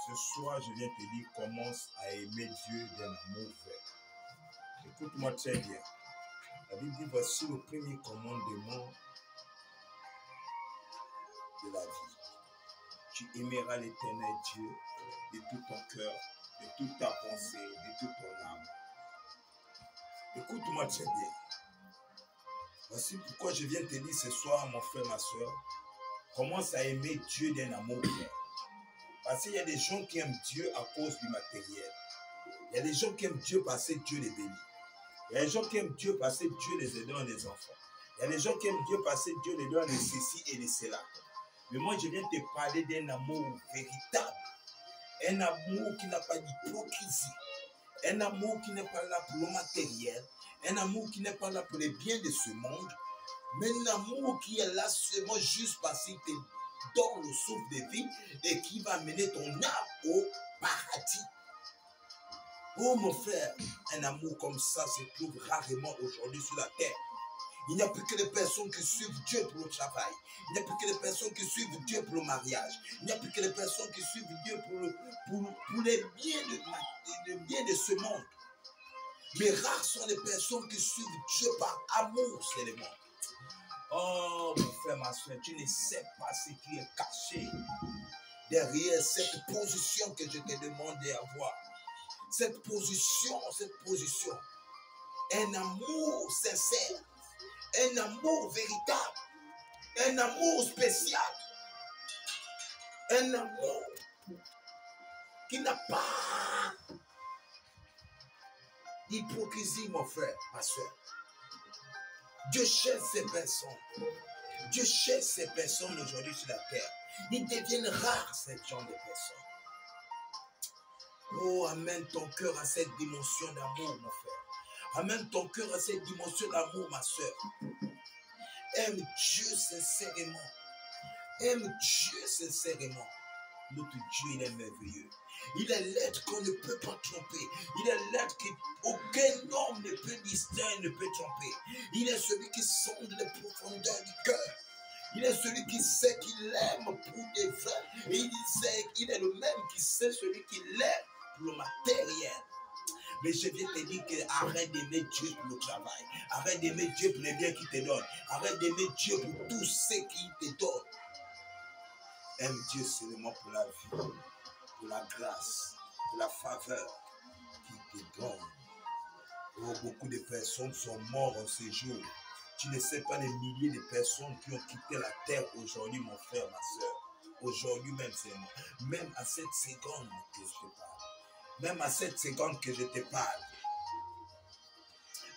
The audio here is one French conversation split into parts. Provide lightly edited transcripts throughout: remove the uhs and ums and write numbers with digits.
Ce soir, je viens te dire, commence à aimer Dieu d'un amour vrai. Écoute-moi très bien. La Bible dit, voici le premier commandement de la vie. Tu aimeras l'Éternel Dieu de tout ton cœur, de toute ta pensée, de toute ton âme. Écoute-moi très bien. Voici pourquoi je viens te dire ce soir, mon frère, ma soeur, commence à aimer Dieu d'un amour vrai. Parce qu'il y a des gens qui aiment Dieu à cause du matériel. Il y a des gens qui aiment Dieu parce que Dieu les bénit. Il y a des gens qui aiment Dieu parce que Dieu les donne des enfants. Il y a des gens qui aiment Dieu parce que Dieu les donne de ceci et de cela. Mais moi, je viens te parler d'un amour véritable. Un amour qui n'a pas d'hypocrisie. Un amour qui n'est pas là pour le matériel. Un amour qui n'est pas là pour les biens de ce monde. Mais un amour qui est là seulement juste parce qu'il te donne le souffle de vie et qui va mener ton âme au paradis. Oh mon frère, un amour comme ça se trouve rarement aujourd'hui sur la terre. Il n'y a plus que les personnes qui suivent Dieu pour le travail. Il n'y a plus que les personnes qui suivent Dieu pour le mariage. Il n'y a plus que les personnes qui suivent Dieu pour les biens de ce monde. Mais rares sont les personnes qui suivent Dieu par amour seulement. Oh mon frère, ma soeur, tu ne sais pas ce qui est caché derrière cette position que je t'ai demandé d'avoir. Cette position, un amour sincère, un amour véritable, un amour spécial, un amour qui n'a pas d'hypocrisie, mon frère, ma soeur. Dieu cherche ces personnes. Dieu cherche ces personnes aujourd'hui sur la terre. Ils deviennent rares, ces genre de personnes. Oh, amène ton cœur à cette dimension d'amour, mon frère. Amène ton cœur à cette dimension d'amour, ma soeur. Aime Dieu sincèrement. Aime Dieu sincèrement. Notre Dieu, il est merveilleux. Il est l'être qu'on ne peut pas tromper. Il est l'être qu'aucun homme ne peut distraire, ne peut tromper. Il est celui qui sonde les profondeurs du cœur. Il est celui qui sait qu'il aime pour des vrais. Et il sait qu'il est le même qui sait celui qui l'aime pour le matériel. Mais je viens te dire que arrête d'aimer Dieu pour le travail. Arrête d'aimer Dieu pour les biens qu'il te donne. Arrête d'aimer Dieu pour tout ce qu'il te donne. Aime Dieu seulement pour la vie, pour la grâce, pour la faveur qu'il te donne. Oh, beaucoup de personnes sont mortes en ces jours. Tu ne sais pas les milliers de personnes qui ont quitté la terre aujourd'hui, mon frère, ma soeur. Aujourd'hui même, c'est moi. Même à cette seconde que je te parle. Même à cette seconde que je te parle.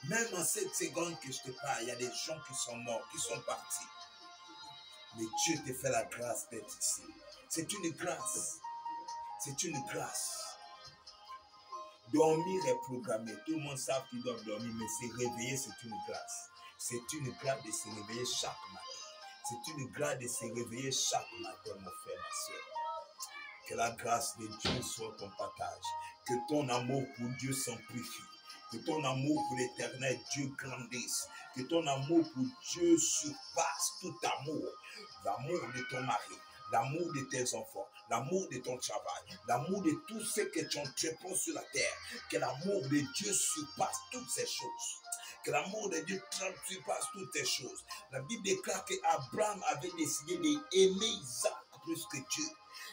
Même à cette seconde que je te parle, il y a des gens qui sont morts, qui sont partis. Mais Dieu te fait la grâce d'être ici. C'est une grâce. C'est une grâce. Dormir est programmé. Tout le monde sait qu'ils doivent dormir, mais se réveiller, c'est une grâce. C'est une grâce de se réveiller chaque matin. C'est une grâce de se réveiller chaque matin, mon frère, ma soeur. Que la grâce de Dieu soit ton partage. Que ton amour pour Dieu s'amplifie. Que ton amour pour l'éternel Dieu grandisse. Que ton amour pour Dieu surpasse tout amour. L'amour de ton mari, l'amour de tes enfants, l'amour de ton travail, l'amour de tout ce que tu entreprends sur la terre. Que l'amour de Dieu surpasse toutes ces choses. Que l'amour de Dieu surpasse toutes ces choses. La Bible déclare qu'Abraham avait décidé d'aimer Isaac plus que Dieu.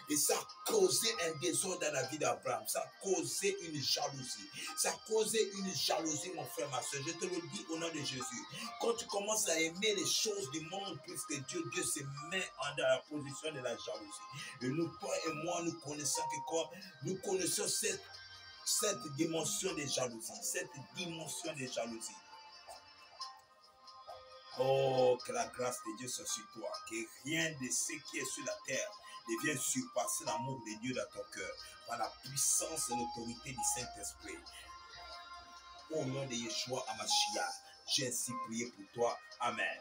Et ça a causé un désordre dans la vie d'Abraham. Ça a causé une jalousie. Ça a causé une jalousie, mon frère, ma soeur. Je te le dis au nom de Jésus. Quand tu commences à aimer les choses du monde plus que Dieu, Dieu se met dans la position de la jalousie. Et nous, toi et moi, nous connaissons nous connaissons cette dimension de jalousie. Cette dimension de jalousie. Oh, que la grâce de Dieu soit sur toi. Que rien de ce qui est sur la terre ne vienne surpasser l'amour de Dieu dans ton cœur. Par la puissance et l'autorité du Saint-Esprit. Au nom de Yeshua Hamashiach, j'ai ainsi prié pour toi. Amen.